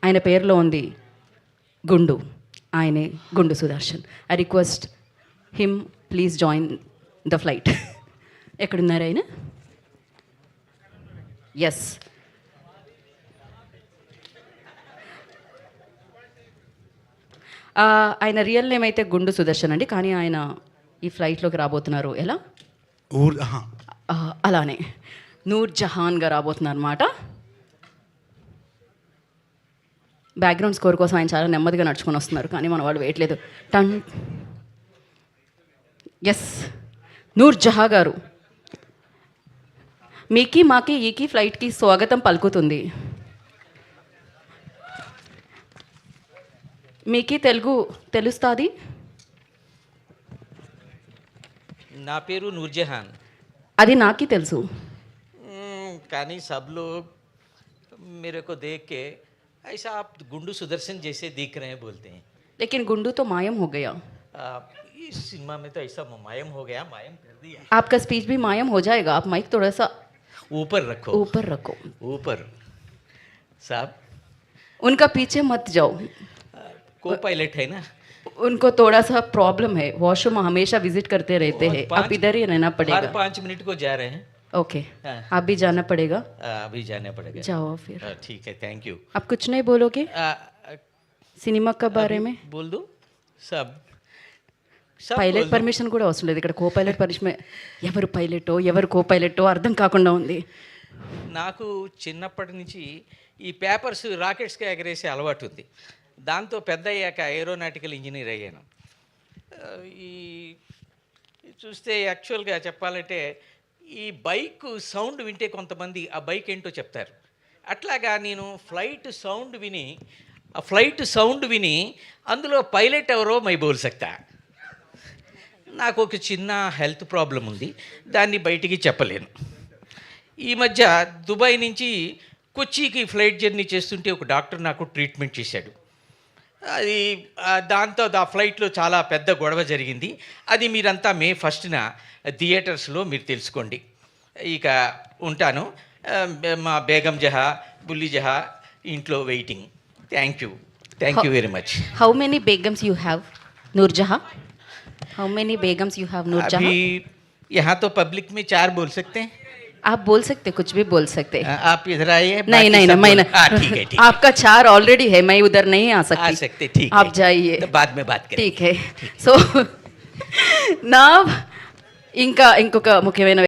ఆయన పేరులో ఉంది గుండు, ఆయనే గుండు Sudarshan. I request him please join the flight. ఎక్కడున్నారు ఆయన? ఎస్, ఆయన రియల్ నేమ్ అయితే గుండు సుదర్శన్ అండి, కానీ ఆయన ఈ ఫ్లైట్లోకి రాబోతున్నారు ఎలా అలానే నూర్ జహాన్గా రాబోతున్నారు అనమాట. బ్యాక్గ్రౌండ్ స్కోర్ కోసం ఆయన చాలా నెమ్మదిగా నడుచుకొని వస్తున్నారు, కానీ మన వాళ్ళు వేయట్లేదు. టన్. ఎస్, నూర్ జహా గారు మీకి మాకి ఈకి ఫ్లైట్కి స్వాగతం పలుకుతుంది. మీకి తెలుగు తెలుస్తుంది? నా పేరు నూర్జహాన్. అది నాకి తెలుసు, కానీ सब लोग मेरे को देख के ऐसा आप गुंडू सुदर्शन जैसे दिख रहे हैं बोलते हैं. लेकिन गुंडू तो मायम हो गया. इस सिनेमा में तो ऐसा मायम हो गया, मायम कर दिया. आपका स्पीच भी मायम हो जाएगा. आप माइक थोड़ा सा ऊपर रखो, ऊपर रखो. ऊपर साहब, उनका पीछे मत जाओ. को पायलट है ना, उनको थोड़ा सा प्रॉब्लम है, वॉशरूम हमेशा विजिट करते रहते हैं. आप इधर ही रहना हर पड़ेगा. 5 मिनट को जा रहे हैं. ओके, आप भी जाना पड़ेगा. अभी जाना पड़ेगा. जाओ फिर. ठीक है, थैंक यू. आप कुछ नहीं बोलोगे సినిమా के बारे में? बोल दो सब. పైలట్ పర్మిషన్ కూడా అవసరం లేదు ఇక్కడ. కో పైలట్ పర్మిషన్, ఎవరు పైలటో ఎవరు కో పైలటో అర్థం కాకుండా ఉంది. నాకు చిన్నప్పటి నుంచి ఈ పేపర్స్ రాకెట్స్కి ఎగరేసే అలవాటు ఉంది. దాంతో పెద్ద అయ్యాక ఏరోనాటికల్ ఇంజనీర్ అయ్యాను. ఈ చూస్తే యాక్చువల్గా చెప్పాలంటే ఈ బైక్ సౌండ్ వింటే కొంతమంది ఆ బైక్ ఏంటో చెప్తారు. అట్లాగా నేను ఫ్లైట్ సౌండ్ విని అందులో పైలట్ ఎవరో మై బోల్ సక్తా. నాకు ఒక చిన్న హెల్త్ ప్రాబ్లం ఉంది, దాన్ని బయటికి చెప్పలేను. ఈ మధ్య దుబాయ్ నుంచి కొచ్చికి ఫ్లైట్ జర్నీ చేస్తుంటే ఒక డాక్టర్ నాకు ట్రీట్మెంట్ చేశాడు. అది దాంతో ఆ ఫ్లైట్లో చాలా పెద్ద గొడవ జరిగింది. అది మీరంతా మే 1న థియేటర్స్లో మీరు తెలుసుకోండి. ఇక ఉంటాను. మా బేగం జహా, బుల్లి జహా ఇంట్లో waiting. Thank you very much. How many begums you have Noor Jahan? How many begums you have Noor Jahan? अभी यहाँ तो पब्लिक में 4 बोल सकते हैं. आप बोल सकते, कुछ भी बोल सकते. आप इधर आइए. नहीं नहीं ना, मैं ठीक है. आपका 4 ऑलरेडी है, मैं उधर नहीं आ सकते. ठीक आप जाइए, तो बाद में बात करेंगे. ठीक है. సో నా ఇంకొక ముఖ్యమైన